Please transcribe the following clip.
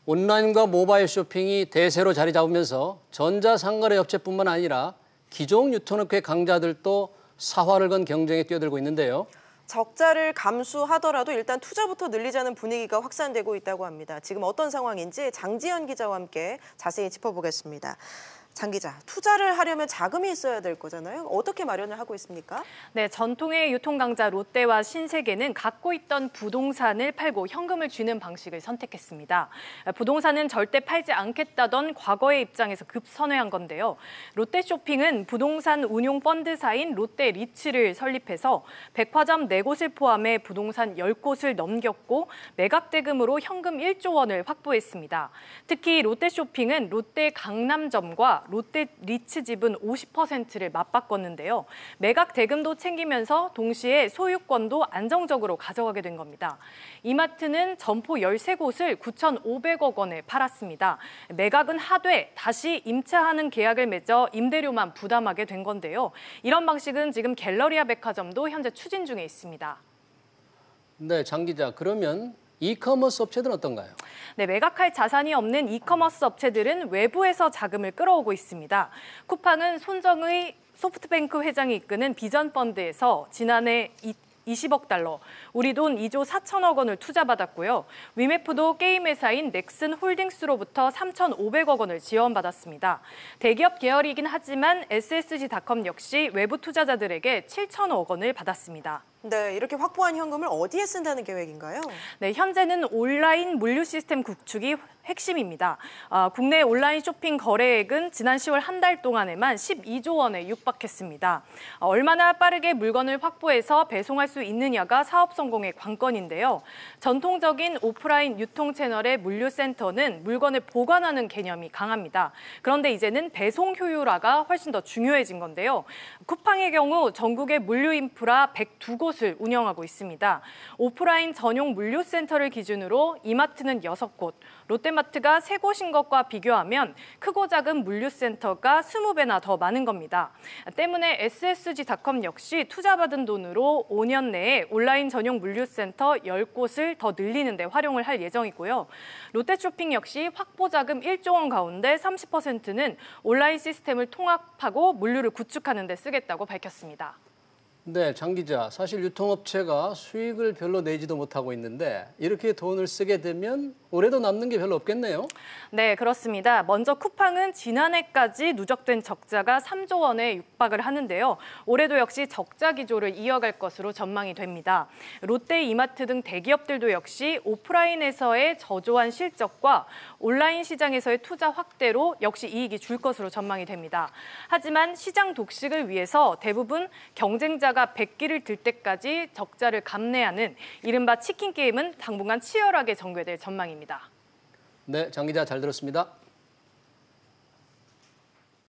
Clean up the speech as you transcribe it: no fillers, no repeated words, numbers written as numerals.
온라인과 모바일 쇼핑이 대세로 자리 잡으면서 전자상거래 업체뿐만 아니라 기존 유통업계 강자들도 사활을 건 경쟁에 뛰어들고 있는데요. 적자를 감수하더라도 일단 투자부터 늘리자는 분위기가 확산되고 있다고 합니다. 지금 어떤 상황인지 장지연 기자와 함께 자세히 짚어보겠습니다. 장 기자, 투자를 하려면 자금이 있어야 될 거잖아요. 어떻게 마련을 하고 있습니까? 네, 전통의 유통 강자 롯데와 신세계는 갖고 있던 부동산을 팔고 현금을 쥐는 방식을 선택했습니다. 부동산은 절대 팔지 않겠다던 과거의 입장에서 급선회한 건데요. 롯데쇼핑은 부동산 운용 펀드사인 롯데리츠를 설립해서 백화점 4곳을 포함해 부동산 10곳을 넘겼고 매각 대금으로 현금 1조 원을 확보했습니다. 특히 롯데쇼핑은 롯데 강남점과 롯데리츠 지분 50%를 맞바꿨는데요. 매각 대금도 챙기면서 동시에 소유권도 안정적으로 가져가게 된 겁니다. 이마트는 점포 13곳을 9,500억 원에 팔았습니다. 매각은 하되 다시 임차하는 계약을 맺어 임대료만 부담하게 된 건데요. 이런 방식은 지금 갤러리아 백화점도 현재 추진 중에 있습니다. 네, 장 기자, 그러면 이커머스 업체들은 어떤가요? 네, 매각할 자산이 없는 이커머스 업체들은 외부에서 자금을 끌어오고 있습니다. 쿠팡은 손정의 소프트뱅크 회장이 이끄는 비전펀드에서 지난해 20억 달러, 우리 돈 2조 4천억 원을 투자받았고요. 위메프도 게임 회사인 넥슨 홀딩스로부터 3,500억 원을 지원받았습니다. 대기업 계열이긴 하지만 SSG닷컴 역시 외부 투자자들에게 7천억 원을 받았습니다. 네, 이렇게 확보한 현금을 어디에 쓴다는 계획인가요? 네, 현재는 온라인 물류 시스템 구축이 핵심입니다. 국내 온라인 쇼핑 거래액은 지난 10월 한 달 동안에만 12조 원에 육박했습니다. 얼마나 빠르게 물건을 확보해서 배송할 수 있느냐가 사업 성공의 관건인데요. 전통적인 오프라인 유통 채널의 물류센터는 물건을 보관하는 개념이 강합니다. 그런데 이제는 배송 효율화가 훨씬 더 중요해진 건데요. 쿠팡의 경우 전국의 물류 인프라 102곳을 운영하고 있습니다. 오프라인 전용 물류센터를 기준으로 이마트는 6곳, 롯데마트가 3곳인 것과 비교하면 크고 작은 물류센터가 20배나 더 많은 겁니다. 때문에 SSG닷컴 역시 투자받은 돈으로 5년 내에 온라인 전용 물류센터 10곳을 더 늘리는 데 활용을 할 예정이고요. 롯데쇼핑 역시 확보 자금 1조 원 가운데 30%는 온라인 시스템을 통합하고 물류를 구축하는 데 쓰겠다고 밝혔습니다. 네, 장 기자, 사실 유통업체가 수익을 별로 내지도 못하고 있는데 이렇게 돈을 쓰게 되면 올해도 남는 게 별로 없겠네요. 네, 그렇습니다. 먼저 쿠팡은 지난해까지 누적된 적자가 3조 원에 육박을 하는데요. 올해도 역시 적자 기조를 이어갈 것으로 전망이 됩니다. 롯데, 이마트 등 대기업들도 역시 오프라인에서의 저조한 실적과 온라인 시장에서의 투자 확대로 역시 이익이 줄 것으로 전망이 됩니다. 하지만 시장 독식을 위해서 대부분 경쟁자가 백기를 들 때까지 적자를 감내하는 이른바 치킨 게임은 당분간 치열하게 전개될 전망입니다. 네, 장 기자 잘 들었습니다.